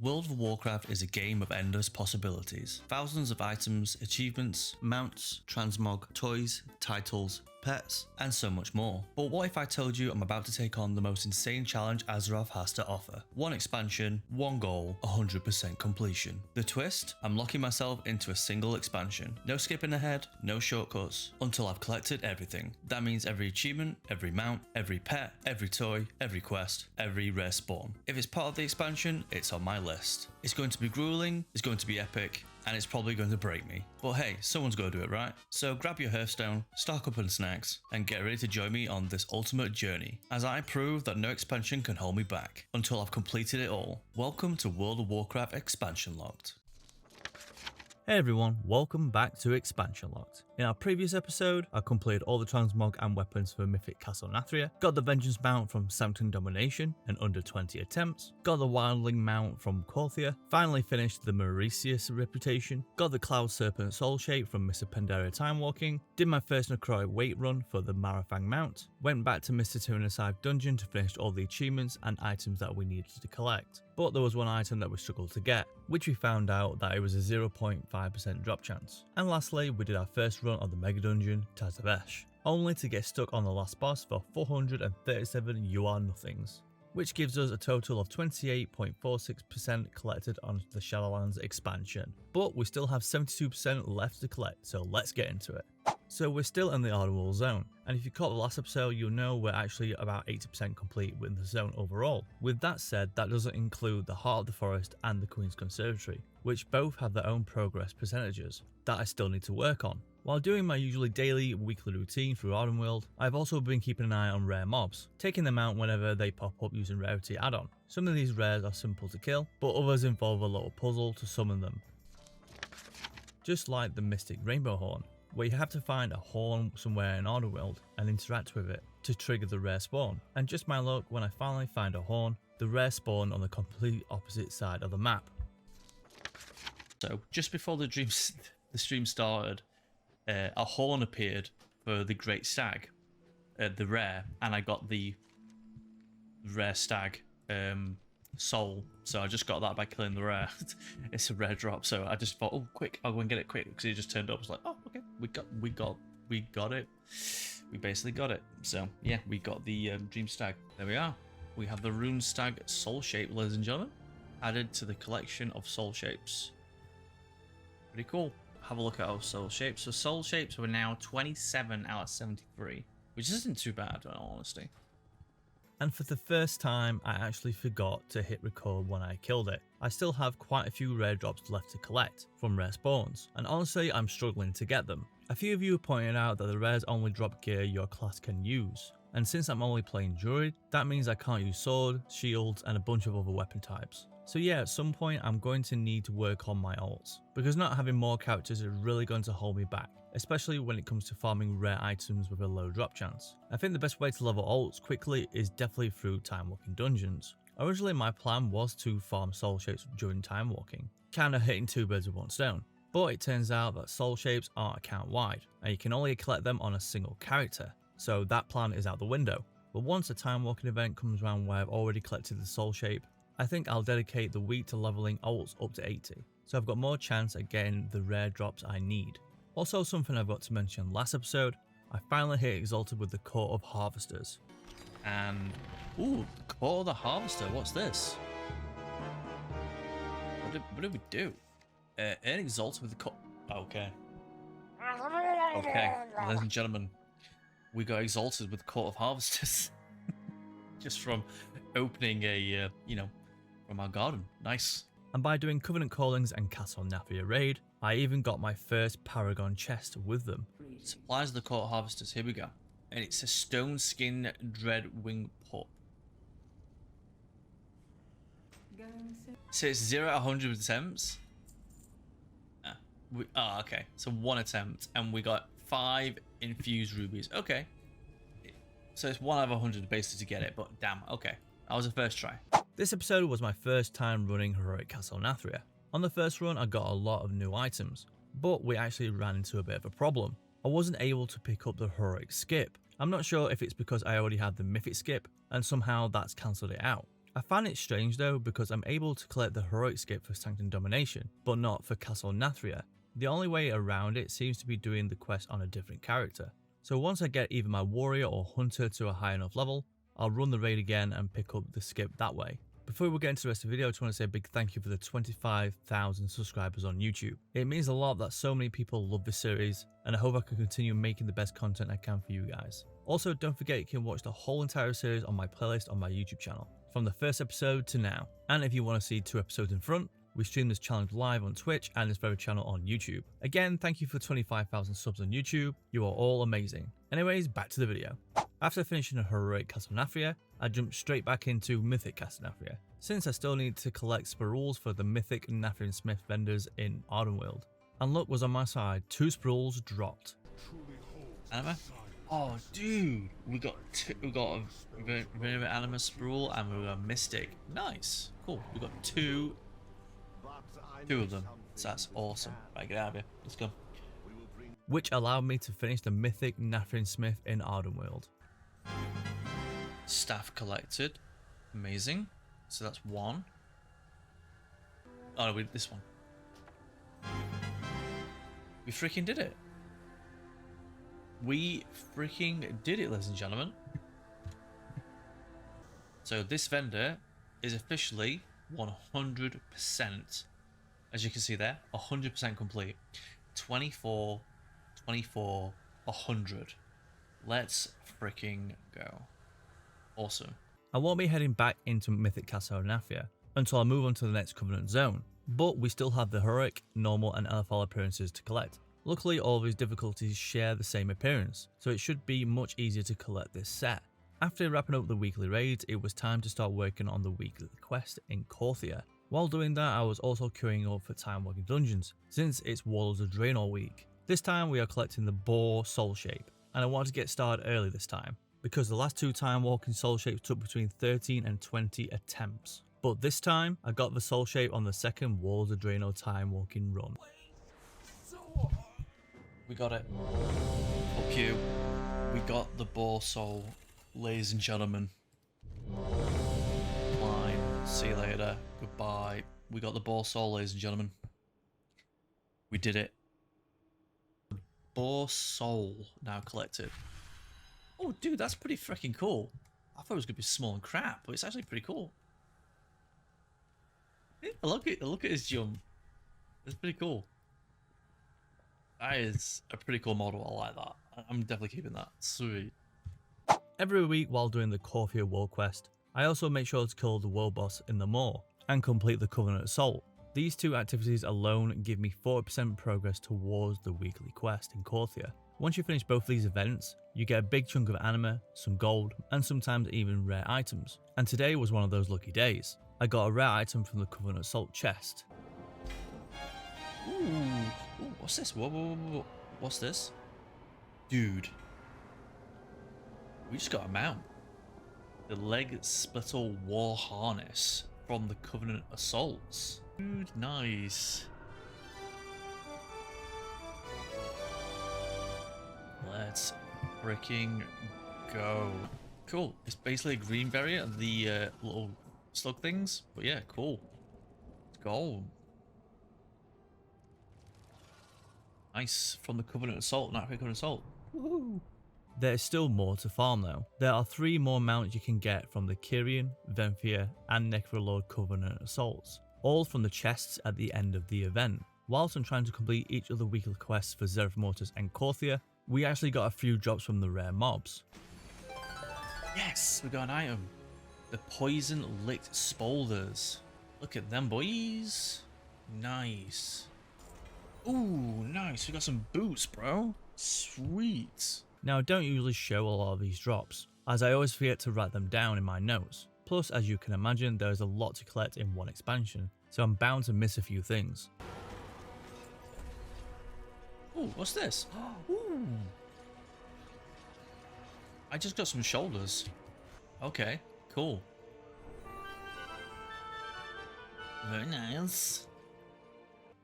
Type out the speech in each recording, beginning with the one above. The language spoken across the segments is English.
World of Warcraft is a game of endless possibilities. Thousands of items, achievements, mounts, transmog, toys, titles, pets, and so much more. But what if I told you I'm about to take on the most insane challenge Azeroth has to offer? One expansion, one goal, 100% completion. The twist? I'm locking myself into a single expansion. No skipping ahead, no shortcuts, until I've collected everything. That means every achievement, every mount, every pet, every toy, every quest, every rare spawn. If it's part of the expansion, it's on my list. It's going to be grueling, it's going to be epic, and it's probably going to break me. But hey, someone's got to do it, right? So grab your Hearthstone, stock up on snacks, and get ready to join me on this ultimate journey, as I prove that no expansion can hold me back, until I've completed it all. Welcome to World of Warcraft Expansion Locked. Hey everyone, welcome back to Expansion Locked. In our previous episode, I completed all the transmog and weapons for Mythic Castle Nathria, got the Vengeance mount from Sanctum Domination in under 20 attempts, got the Wildling mount from Korthia, finally finished the Mauritius reputation, got the Cloud Serpent Soul Shape from Mr. Pandaria Time Walking, did my first Necrotic weight run for the Marafang mount, went back to Mr. Tyrannosaurus dungeon to finish all the achievements and items that we needed to collect. But there was one item that we struggled to get, which we found out that it was a 0.5% drop chance. And lastly, we did our first run of the Mega Dungeon, Tazavesh, only to get stuck on the last boss for 437 UR nothings, which gives us a total of 28.46% collected on the Shadowlands expansion. But we still have 72% left to collect, so let's get into it. So we're still in the Ardenwall zone, and if you caught the last episode, you'll know we're actually about 80% complete with the zone overall. With that said, that doesn't include the Heart of the Forest and the Queen's Conservatory, which both have their own progress percentages that I still need to work on. While doing my usually daily, weekly routine through Ardenworld, I've also been keeping an eye on rare mobs, taking them out whenever they pop up using Rarity add-on. Some of these rares are simple to kill, but others involve a little puzzle to summon them. Just like the Mystic Rainbow Horn, where you have to find a horn somewhere in Ardenworld and interact with it to trigger the rare spawn. And just my luck, when I finally find a horn, the rare spawn on the complete opposite side of the map. So just before the stream started, a horn appeared for the Great Stag, the rare, and I got the rare stag soul, so I just got that by killing the rare. It's a rare drop, so I just thought, oh quick, I'll go and get it quick, because it just turned up. I was like, oh okay, we got it, we basically got it. So yeah, we got the dream stag. There we are. We have the rune stag soul shape, ladies and gentlemen, added to the collection of soul shapes. Pretty cool. Have a look at our soul shapes. So soul shapes were now 27 out of 73, which isn't too bad in all honesty. And for the first time, I actually forgot to hit record when I killed it. I still have quite a few rare drops left to collect from rare spawns, and honestly I'm struggling to get them. A few of you have pointed out that the rares only drop gear your class can use, and since I'm only playing Druid, that means I can't use sword, shields, and a bunch of other weapon types. So yeah, at some point I'm going to need to work on my ults, because not having more characters is really going to hold me back, especially when it comes to farming rare items with a low drop chance. I think the best way to level ults quickly is definitely through time walking dungeons. Originally my plan was to farm soul shapes during time walking, kinda hitting two birds with one stone, but it turns out that soul shapes aren't account wide, and you can only collect them on a single character, so that plan is out the window. But once a time walking event comes around where I've already collected the soul shape, I think I'll dedicate the week to leveling ults up to 80, so I've got more chance at getting the rare drops I need. Also, something I forgot to mention last episode, I finally hit Exalted with the Court of Harvesters. And, ooh, the Court of the Harvester, what's this? What did we do? Earn Exalted with the Court, okay. Okay, ladies and gentlemen, we got Exalted with the Court of Harvesters. Just from opening a, from our garden. Nice. And by doing Covenant Callings and Castle Nathria raid, I even got my first Paragon chest with them. Supplies of the Court Harvesters, here we go. And it's a Stone Skin Dreadwing Pup. So it's 0 out of 100 attempts? Okay. So one attempt, and we got 5 infused rubies. Okay. So it's 1 out of 100 basically to get it, but damn, okay. That was the first try. This episode was my first time running Heroic Castle Nathria. On the first run I got a lot of new items, but we actually ran into a bit of a problem. I wasn't able to pick up the Heroic skip. I'm not sure if it's because I already had the Mythic skip and somehow that's cancelled it out. I find it strange though because I'm able to collect the heroic skip for Sanctum Domination, but not for Castle Nathria. The only way around it seems to be doing the quest on a different character. So once I get either my warrior or hunter to a high enough level, I'll run the raid again and pick up the skip that way. Before we get into the rest of the video, I just want to say a big thank you for the 25,000 subscribers on YouTube. It means a lot that so many people love this series, and I hope I can continue making the best content I can for you guys. Also, don't forget you can watch the whole entire series on my playlist on my YouTube channel, from the first episode to now. And if you want to see 2 episodes in front, we stream this challenge live on Twitch and this very channel on YouTube. Again, thank you for 25,000 subs on YouTube, you are all amazing. Anyways, back to the video. After finishing a heroic Castle Nathria, I jumped straight back into Mythic Castle Nathria, since I still need to collect spruels for the Mythic Nathrian Smith vendors in Ardenweald. And luck was on my side, 2 spruels dropped. Anima? Oh dude, we got a Venerate Anima Sprule and we got a Mystic. Nice, cool, we got two of them, so that's awesome. Right, get out of here, let's go. Which allowed me to finish the Mythic Nathrian Smith in Ardenweald. Staff collected, amazing. So that's 1. Oh no, this one. We freaking did it. We freaking did it, ladies and gentlemen. So this vendor is officially 100%, as you can see there, 100% complete. 24, 24, 100. Let's freaking go. Awesome. I won't be heading back into Mythic Castle Nathria until I move on to the next Covenant zone, but we still have the heroic, normal and LFL appearances to collect. Luckily, all of these difficulties share the same appearance, so it should be much easier to collect this set. After wrapping up the weekly raids, it was time to start working on the weekly quest in Korthia. While doing that, I was also queuing up for time walking dungeons, since it's Warlords of Draenor week. This time we are collecting the Boar Soul Shape, and I wanted to get started early this time, because the last 2 time walking soul shapes took between 13 and 20 attempts. But this time, I got the soul shape on the second Warlords of Draenor time walking run. We got it. Fuck you. We got the Boar Soul, ladies and gentlemen. Line. See you later. Goodbye. We got the Boar Soul, ladies and gentlemen. We did it. Boar Soul now collected. Oh, dude, that's pretty freaking cool. I thought it was gonna be small and crap, but it's actually pretty cool. Yeah, look at his jump. It's pretty cool. That is a pretty cool model. I like that. I'm definitely keeping that. Sweet. Every week while doing the Korthia World Quest, I also make sure to kill the world boss in the Maw and complete the Covenant Assault. These 2 activities alone give me 40% progress towards the weekly quest in Korthia. Once you finish both of these events, you get a big chunk of anima, some gold, and sometimes even rare items. And today was one of those lucky days. I got a rare item from the Covenant Assault chest. Ooh, what's this? Whoa. What's this? Dude. We just got a mount. The Leg Splittle War Harness from the Covenant Assaults. Dude, nice. Let's freaking go. Cool. It's basically a green barrier and the little slug things. But yeah, cool. Let's go. Nice. From the Covenant Assault, not Covenant Assault. Woohoo. There is still more to farm though. There are 3 more mounts you can get from the Kyrian, Venthyr and Necrolord Covenant Assaults, all from the chests at the end of the event. Whilst I'm trying to complete each of the weekly quests for Zereth Mortis and Korthia, we actually got a few drops from the rare mobs. Yes, we got an item. The Poison Licked Spolders. Look at them boys. Nice. Ooh, nice. We got some boots, bro. Sweet. Now, I don't usually show a lot of these drops, as I always forget to write them down in my notes. Plus, as you can imagine, there is a lot to collect in one expansion, so I'm bound to miss a few things. Ooh, what's this? Ooh. I just got some shoulders. Okay, cool. Very nice.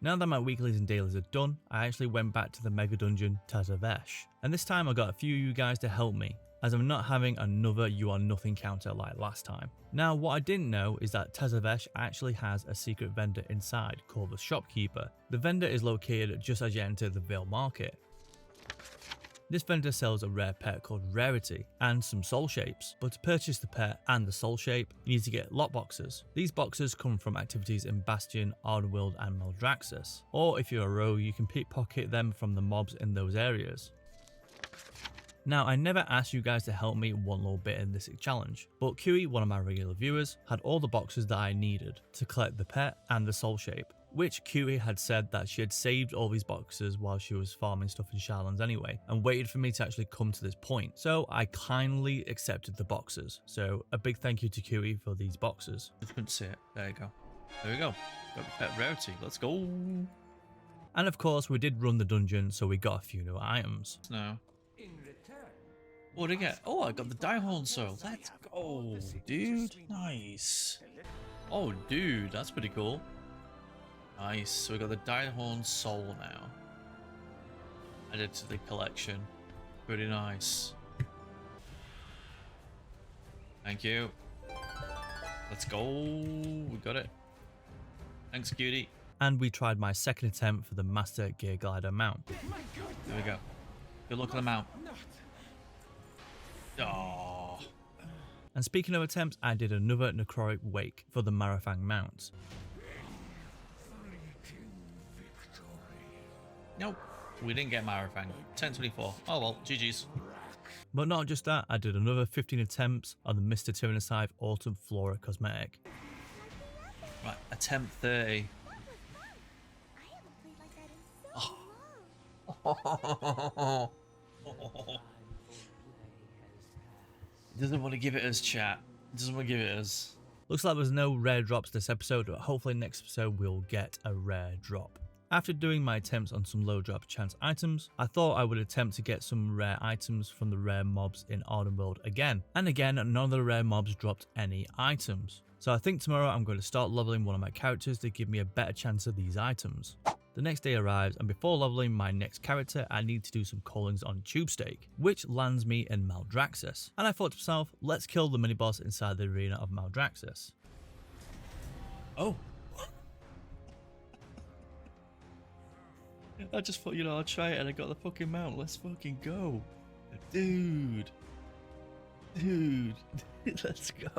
Now that my weeklies and dailies are done, I actually went back to the mega dungeon Tazavesh, and this time I got a few of you guys to help me, as I'm not having another you are nothing counter like last time. Now what I didn't know is that Tezavesh actually has a secret vendor inside called the Shopkeeper. The vendor is located just as you enter the Vale Market. This vendor sells a rare pet called Rarity and some soul shapes, but to purchase the pet and the soul shape, you need to get lot boxes. These boxes come from activities in Bastion, Ardenweald and Maldraxxus, or if you're a rogue you can pickpocket them from the mobs in those areas. Now I never asked you guys to help me one little bit in this challenge, but QE, one of my regular viewers, had all the boxes that I needed to collect the pet and the soul shape, which QE had said that she had saved all these boxes while she was farming stuff in Shadowlands anyway, and waited for me to actually come to this point. So I kindly accepted the boxes. So a big thank you to QE for these boxes. I couldn't see it. There you go. There we go. Got the pet Rarity. Let's go. And of course we did run the dungeon, so we got a few new items. No. What did I get? Oh, I got the Diehorn Soul. Let's go, dude. Nice. Oh, dude, that's pretty cool. Nice. So we got the Diehorn Soul now. Added to the collection. Pretty nice. Thank you. Let's go. We got it. Thanks, cutie. And we tried my second attempt for the Master Gear Glider mount. There we go. Good luck on the mount. Oh. And speaking of attempts, I did another Necrotic Wake for the Marafang mount. Nope, we didn't get Marafang. 1024. Oh well, GG's. But not just that, I did another 15 attempts on the Mr. Tyrannosaurus Autumn Flora cosmetic. Right, attempt 30. Oh. He doesn't want to give it us, chat. He doesn't want to give it us. Looks like there's no rare drops this episode, but hopefully next episode we'll get a rare drop. After doing my attempts on some low drop chance items, I thought I would attempt to get some rare items from the rare mobs in Ardenweald again. And again, none of the rare mobs dropped any items. So I think tomorrow I'm going to start leveling one of my characters to give me a better chance of these items. The next day arrives, and before leveling my next character, I need to do some callings on Tube Stake, which lands me in Maldraxxus. And I thought to myself, let's kill the mini boss inside the arena of Maldraxxus. Oh. I just thought, you know, I'll try it and I got the fucking mount. Let's fucking go. Dude. Let's go.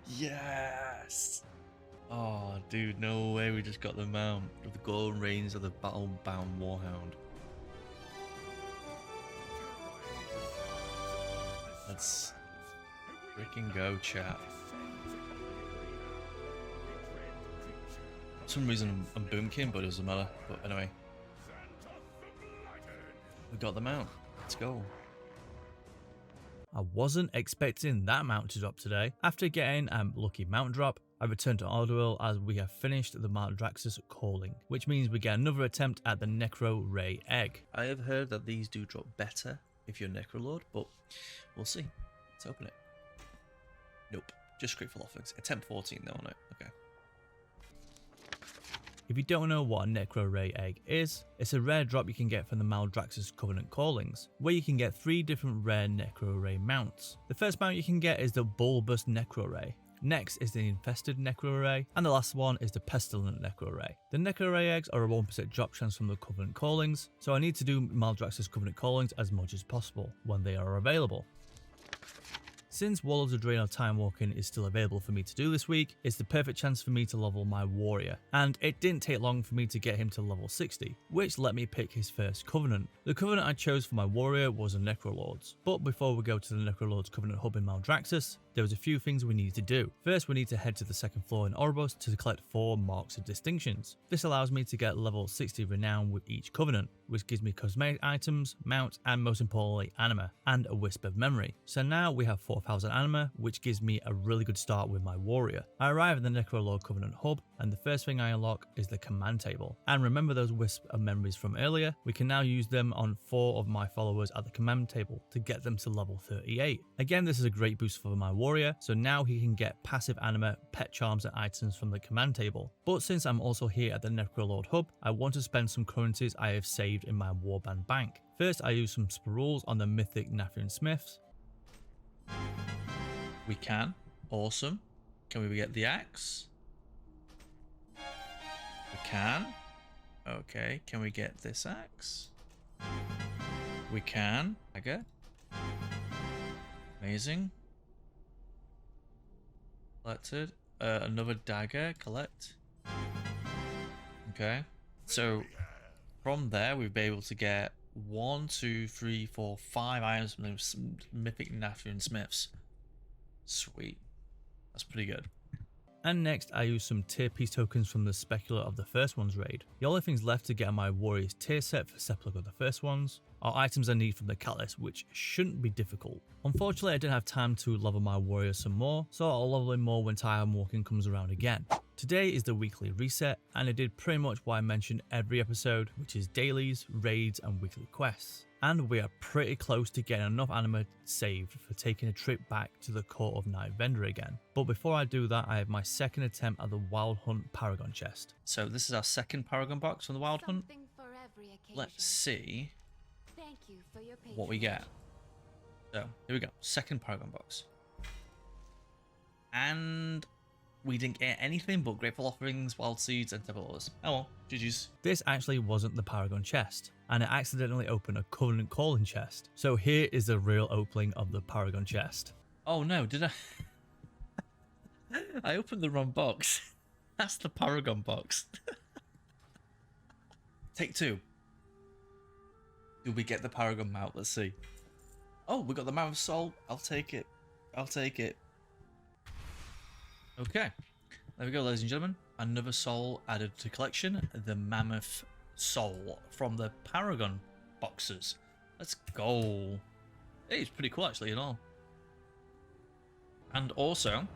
Yes. Oh, dude, no way. We just got the mount of the golden reins of the battle-bound Warhound. Let's freaking go, chat. For some reason I'm boomking, but it doesn't matter. But anyway, we got the mount. Let's go. I wasn't expecting that mount to drop today. After getting a lucky mount drop, I returned to Ardenweald as we have finished the Maldraxxus calling, which means we get another attempt at the Necro Ray Egg. I have heard that these do drop better if you're Necrolord, but we'll see. Let's open it. Nope, just critical offense. Attempt 14 though on it. Okay. If you don't know what a Necro Ray Egg is, it's a rare drop you can get from the Maldraxxus Covenant Callings, where you can get 3 different rare Necro Ray mounts. The first mount you can get is the Bulbous Necro Ray. Next is the Infested Necro Ray, and the last one is the Pestilent Necro Ray. The Necro Ray eggs are a 1% drop chance from the Covenant Callings, so I need to do Maldraxxus Covenant Callings as much as possible when they are available. Since Warlords of Draenor Time Walking is still available for me to do this week, it's the perfect chance for me to level my warrior, and it didn't take long for me to get him to level 60, which let me pick his first covenant. The covenant I chose for my warrior was a Necrolords, but before we go to the Necrolords Covenant hub in Maldraxxus, there was a few things we needed to do. First, we need to head to the second floor in Oribos to collect 4 Marks of Distinctions. This allows me to get level 60 renown with each covenant, which gives me cosmetic items, mounts, and most importantly anima, and a wisp of memory. So now we have 4,000 anima, which gives me a really good start with my warrior. I arrive at the Necrolord Covenant hub, and the first thing I unlock is the command table. And remember those wisp of memories from earlier? We can now use them on 4 of my followers at the command table to get them to level 38. Again, this is a great boost for my warrior, so now he can get passive anima, pet charms, and items from the command table. But since I'm also here at the Necrolord hub, I want to spend some currencies I have saved in my warband bank. First, I use some spirals on the mythic Nathrian Smiths. We can. Awesome. Can we get the axe? We can. Okay, can we get this axe? We can. Dagger. Amazing. Collected. Another dagger. Collect. Okay. So from there, we'll be able to get 1, 2, 3, 4, 5 items from those mythic Nathrian Smiths. Sweet. That's pretty good. And next, I use some tier piece tokens from the Specular of the first one's raid. The only things left to get on my Warriors tier set for Sepulchre of the first ones are items I need from the Catalyst, which shouldn't be difficult. Unfortunately, I didn't have time to level my Warriors some more, so I'll level him more when Time Walking comes around again. Today is the weekly reset, and I did pretty much what I mentioned every episode, which is dailies, raids, and weekly quests. And we are pretty close to getting enough anima saved for taking a trip back to the court of Night Vendor again. But before I do that, I have my second attempt at the Wild Hunt Paragon chest. So this is our second Paragon box from the Wild Hunt. Let's see what we get. So here we go, second Paragon box. And we didn't get anything but Grateful Offerings, Wild Seeds, and Temple. Oh well, GG's. This actually wasn't the Paragon chest, and I accidentally opened a Covenant Calling chest. So here is the real opening of the Paragon chest. Oh no, did I? I opened the wrong box. That's the Paragon box. Take 2. Do we get the Paragon mount? Let's see. Oh, we got the Mount of Soul. I'll take it. I'll take it. Okay, there we go, ladies and gentlemen. Another soul added to collection, the Mammoth Soul from the Paragon boxes. Let's go. Hey, it's pretty cool actually, and all. And also,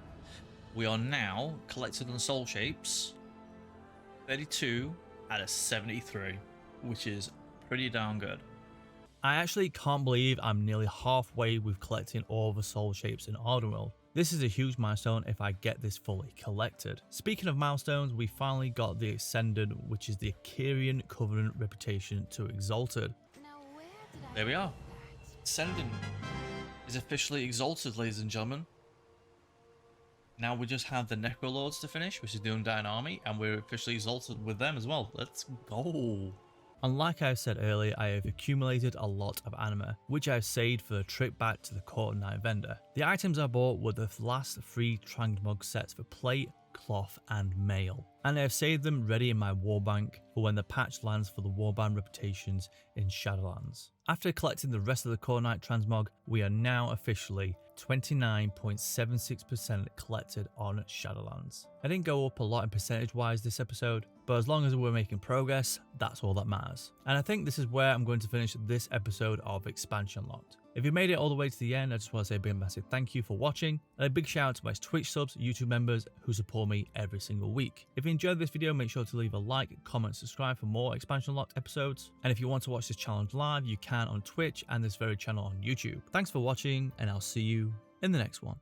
we are now collected on soul shapes 32 out of 73, which is pretty darn good. I actually can't believe I'm nearly halfway with collecting all the soul shapes in Ardenworld. This is a huge milestone if I get this fully collected. Speaking of milestones, we finally got the Ascendant, which is the Akirian Covenant reputation to Exalted. There we are. Ascendant is officially exalted, ladies and gentlemen. Now we just have the Necrolords to finish, which is the Undying Army, and we're officially exalted with them as well. Let's go. And like I said earlier, I have accumulated a lot of anima, which I've saved for a trip back to the Court of Night Vendor. The items I bought were the last 3 Transmog sets for plate, cloth, and mail, and I have saved them ready in my warbank for when the patch lands for the warband reputations in Shadowlands. After collecting the rest of the Core Knight Transmog, we are now officially 29.76% collected on Shadowlands. I didn't go up a lot in percentage wise this episode, but as long as we're making progress, that's all that matters. And I think this is where I'm going to finish this episode of Expansion Locked. If you made it all the way to the end, I just want to say a big massive thank you for watching, and a big shout out to my Twitch subs, YouTube members who support me every single week. If you enjoyed this video, make sure to leave a like, comment, subscribe for more Expansion Locked episodes. And if you want to watch this challenge live, you can on Twitch and this very channel on YouTube. Thanks for watching, and I'll see you in the next one.